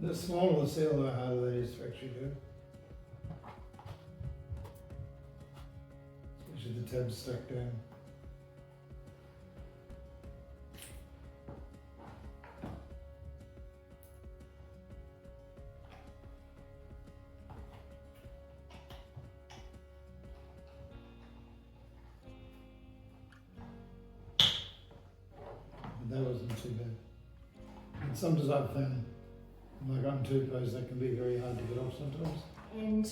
The smaller the seal, the harder they is to actually do. Especially the tabs stuck down. That wasn't too bad. And sometimes I've found, like on toothpaste, that can be very hard to get off sometimes. And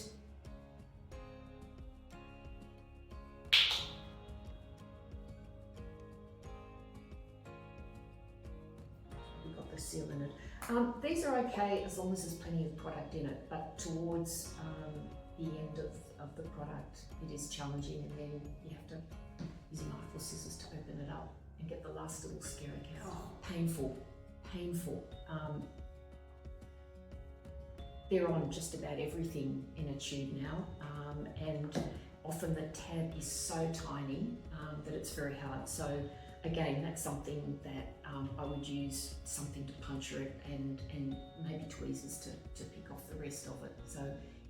we've got the seal in it. These are okay as long as there's plenty of product in it, but towards the end of the product, it is challenging, and then you have to use a knife or scissors to open it up and get the last little skerrick out. Oh. Painful, painful. They're on just about everything in a tube now, and often the tab is so tiny that it's very hard. So again, that's something that I would use something to puncture it and maybe tweezers to pick off the rest of it. So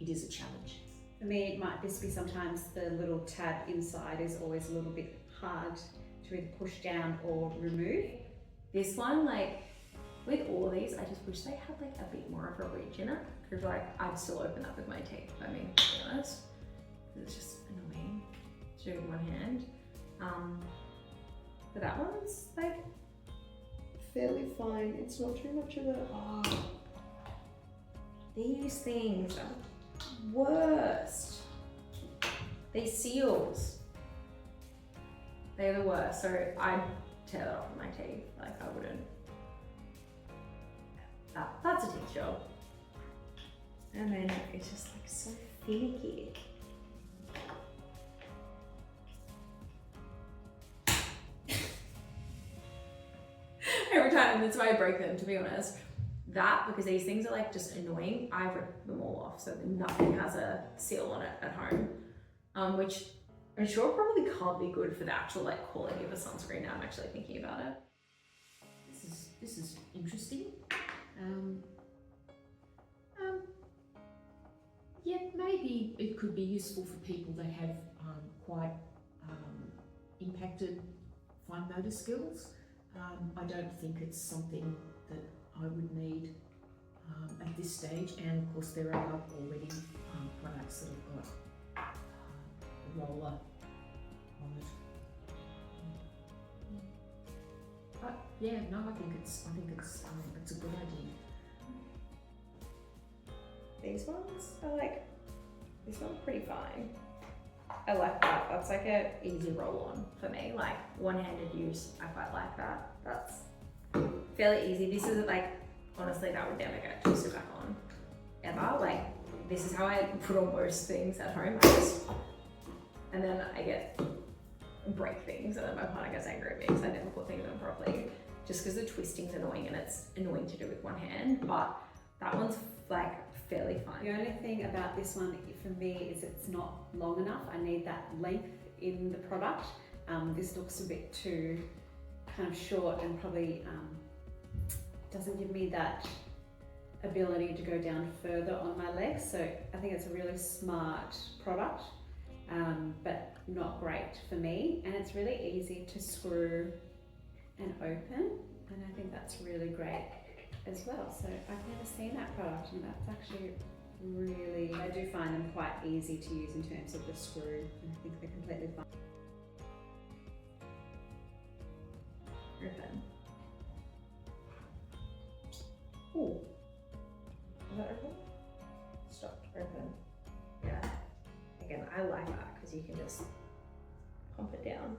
it is a challenge. For me, it might just be sometimes the little tab inside is always a little bit hard to either push down or remove. This one, like with all of these, I just wish they had like a bit more of a ridge in it, because like I'd still open that with my teeth, I mean, to be honest. It's just annoying to do with one hand. But that one's like fairly fine. It's not too much of a, oh, these things are worst. These seals, they're the worst. So I'd tear that off with my teeth. Like I wouldn't. That's a teeth job. And then it's just like so finicky. Every time, that's why I break them, to be honest. That, because these things are like just annoying, I rip them all off so that nothing has a seal on it at home. Which I'm sure probably can't be good for the actual like quality of a sunscreen now I'm actually thinking about it. This is interesting. Yeah, maybe it could be useful for people that have quite impacted fine motor skills. I don't think it's something that I would need at this stage, and of course there are already products that have got a roller on it. But yeah, no, I think it's a good idea. These ones are like, this one's pretty fine. I like that. That's like a easy roll on for me. Like one-handed use, I quite like that. That's fairly easy. This isn't like, honestly, that would never get twisted back on ever. Like this is how I put on most things at home. And then I break things, and then my partner gets angry at me because I never put things on properly. Just because the twisting's annoying, and it's annoying to do with one hand. But that one's like fairly fine. The only thing about this one for me is it's not long enough. I need that length in the product. This looks a bit too kind of short and probably doesn't give me that ability to go down further on my legs. So I think it's a really smart product, but not great for me. And it's really easy to screw and open. And I think that's really great as well. So I've never seen that product, and that's actually really, I do find them quite easy to use in terms of the screw, and I think they're completely fine. Open. Ooh. Is that open? Stopped. Open. Yeah. Again, I like that because you can just pump it down.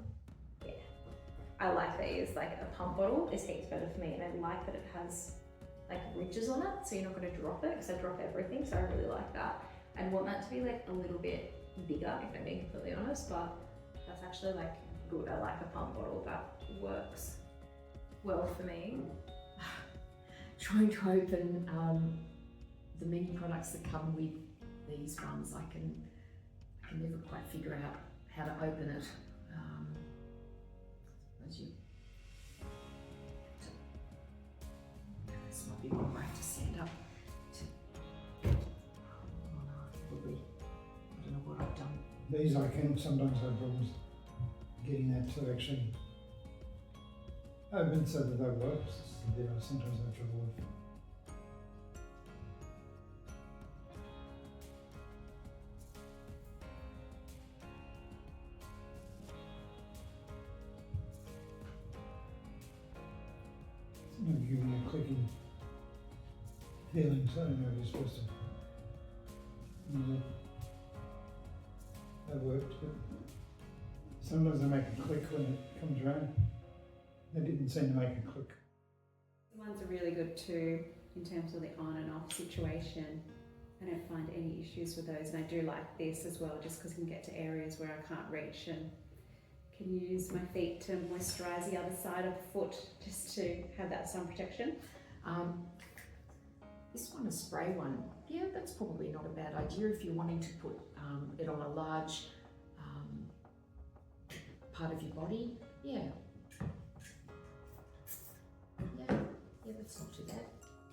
Yeah. I like these. Like a pump bottle is heaps better for me, and I like that it has like ridges on it, so you're not going to drop it, because I drop everything, so I really like that. I'd want that to be like a little bit bigger, if I'm being completely honest, but that's actually like good. I like a pump bottle, that works well for me. Trying to open the many products that come with these ones, I can never quite figure out how to open it. As you, this might be one where I have to stand up These I can sometimes have problems getting that to actually open so that they work. There I sometimes have trouble with. Sometimes giving a clicking feeling, so I don't know if you're supposed to. That worked, but sometimes they make a click when it comes around. They didn't seem to make a click. The ones are really good too in terms of the on and off situation. I don't find any issues with those, and I do like this as well just because I can get to areas where I can't reach and can use my feet to moisturise the other side of the foot just to have that sun protection. This one, a spray one, yeah, that's probably not a bad idea if you're wanting to put it on a large part of your body. Yeah, that's not too bad.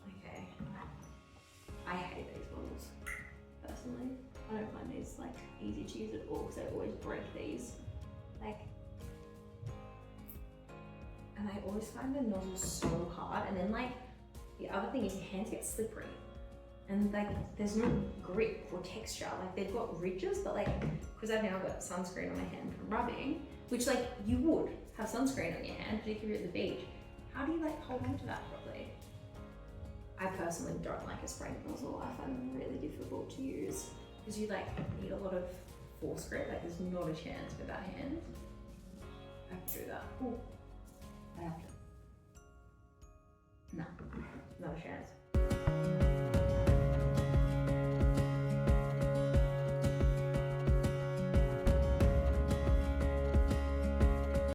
Okay. I hate these ones, personally. I don't find these like easy to use at all because I always break these. Like, and I always find the nozzle so hard, and then like the other thing is your hands get slippery and like there's no grip or texture. Like they've got ridges, but like because I've now got sunscreen on my hand from rubbing, which like you would have sunscreen on your hand, particularly at the beach. How do you like hold on to that properly? I personally don't like a spray nozzle. I find them really difficult to use because you like need a lot of force grip. Like there's not a chance with that hand. I have to do that. Ooh. I have to. No, not a chance.